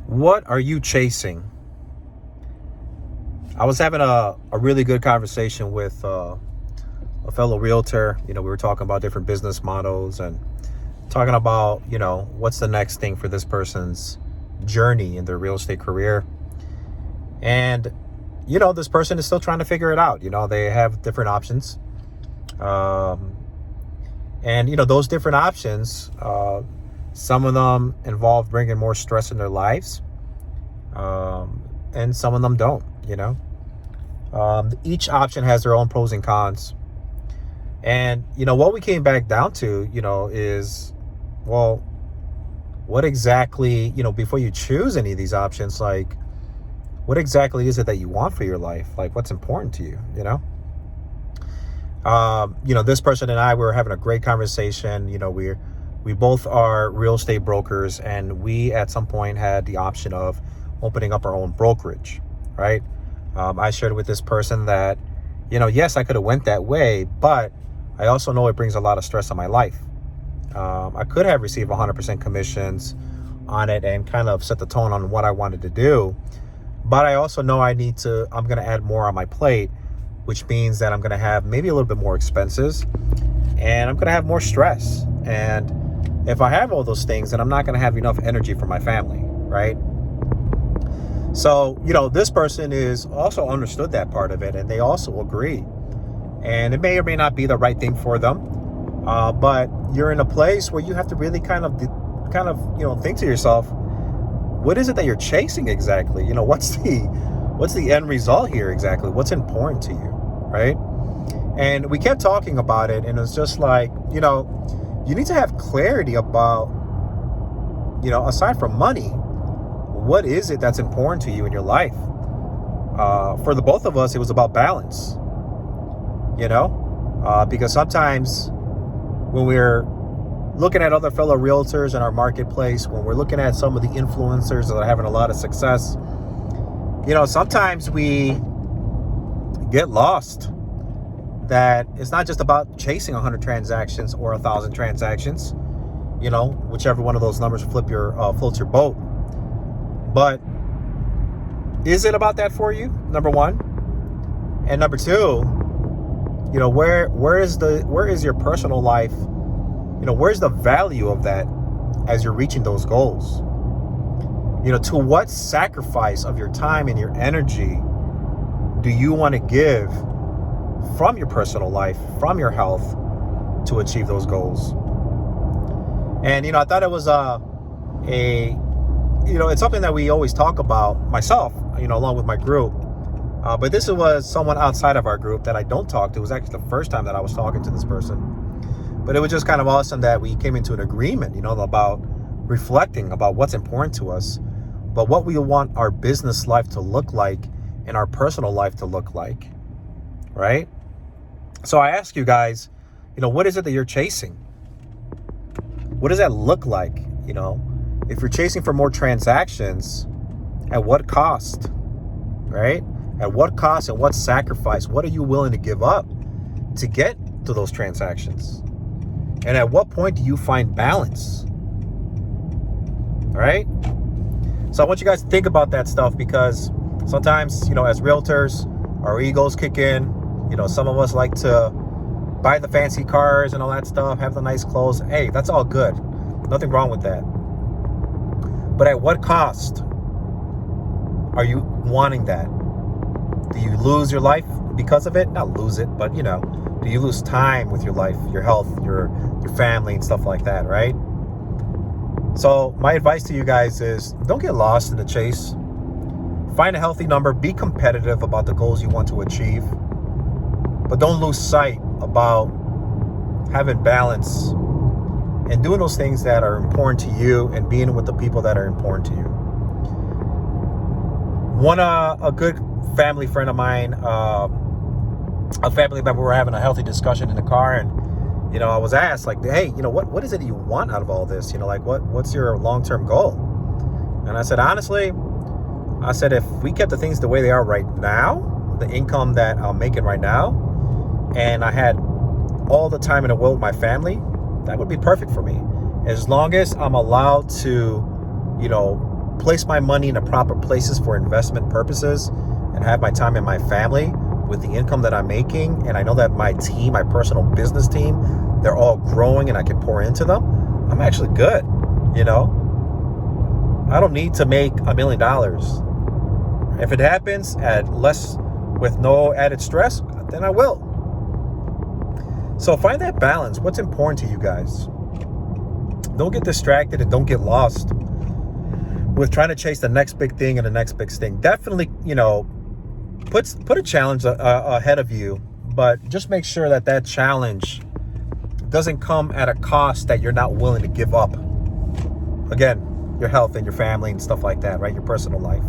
What are you chasing? I was having a really good conversation with a fellow realtor. We were talking about different business models and talking about, what's the next thing for this person's journey in their real estate career. And, this person is still trying to figure it out. They have different options. And those different options, some of them involve bringing more stress in their lives. And some of them don't, each option has their own pros and cons. And, what we came back down to, is, well, what exactly, before you choose any of these options, like, what exactly is it that you want for your life? Like, what's important to you, this person and I were having a great conversation. We both are real estate brokers, and we at some point had the option of opening up our own brokerage, right? I shared with this person that, yes, I could have went that way, but I also know it brings a lot of stress on my life. I could have received 100% commissions on it and kind of set the tone on what I wanted to do. But I also know I'm going to add more on my plate, which means that I'm going to have maybe a little bit more expenses and I'm going to have more stress. And if I have all those things, then I'm not going to have enough energy for my family, right? So, this person is also understood that part of it, and they also agree. And it may or may not be the right thing for them, but you're in a place where you have to really kind of think to yourself, what is it that you're chasing exactly? What's the end result here exactly? What's important to you, right? And we kept talking about it, and it was just like, you need to have clarity about, aside from money, what is it that's important to you in your life? For the both of us, it was about balance, because sometimes when we're looking at other fellow realtors in our marketplace, when we're looking at some of the influencers that are having a lot of success, sometimes we get lost that it's not just about chasing 100 transactions or 1,000 transactions, whichever one of those numbers floats your boat. But is it about that for you? Number one. And number two, where is your personal life? Where's the value of that as you're reaching those goals? To what sacrifice of your time and your energy do you want to give from your personal life, from your health, to achieve those goals? And, I thought it was it's something that we always talk about, myself, along with my group. But this was someone outside of our group that I don't talk to. It was actually the first time that I was talking to this person. But it was just kind of awesome that we came into an agreement, about reflecting about what's important to us, but what we want our business life to look like and our personal life to look like, right? So I ask you guys, what is it that you're chasing? What does that look like? If you're chasing for more transactions, at what cost, right? At what cost and what sacrifice? What are you willing to give up to get to those transactions? And at what point do you find balance? All right? So I want you guys to think about that stuff, because sometimes, as realtors, our egos kick in. Some of us like to buy the fancy cars and all that stuff, have the nice clothes. Hey, that's all good. Nothing wrong with that. But at what cost are you wanting that? Do you lose your life because of it? Not lose it, but, do you lose time with your life, your health, your family and stuff like that, right? So my advice to you guys is, don't get lost in the chase. Find a healthy number. Be competitive about the goals you want to achieve. But don't lose sight about having balance and doing those things that are important to you and being with the people that are important to you. A good family friend of mine, a family member, we were having a healthy discussion in the car, and I was asked, like, hey, what is it you want out of all this? What's your long-term goal? And I said, honestly, if we kept the things the way they are right now, the income that I'm making right now, and I had all the time in the world with my family, that would be perfect for me. As long as I'm allowed to, place my money in the proper places for investment purposes and have my time and my family with the income that I'm making, and I know that my team, my personal business team, they're all growing and I can pour into them, I'm actually good. You know, I don't need to make $1 million. If it happens at less, with no added stress, then I will. So find that balance. What's important to you guys? Don't get distracted and don't get lost with trying to chase the next big thing and the next big thing. Definitely, you know, put a challenge ahead of you, but just make sure that that challenge doesn't come at a cost that you're not willing to give up. Again, your health and your family and stuff like that, right? Your personal life.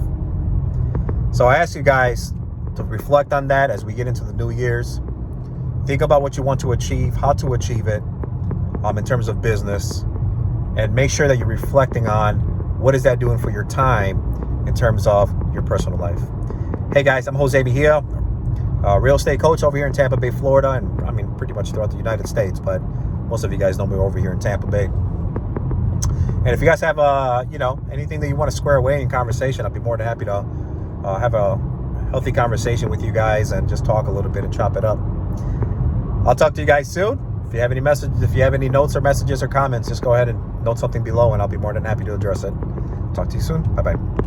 So I ask you guys to reflect on that as we get into the new year's. Think about what you want to achieve, how to achieve it in terms of business, and make sure that you're reflecting on what is that doing for your time in terms of your personal life. Hey guys, I'm Jose Mejia, real estate coach over here in Tampa Bay, Florida, and I mean pretty much throughout the United States, but most of you guys know me over here in Tampa Bay. And if you guys have you know, anything that you want to square away in conversation, I'd be more than happy to have a healthy conversation with you guys and just talk a little bit and chop it up. I'll talk to you guys soon. If you have any messages, if you have any notes or messages or comments, just go ahead and note something below and I'll be more than happy to address it. Talk to you soon. Bye-bye.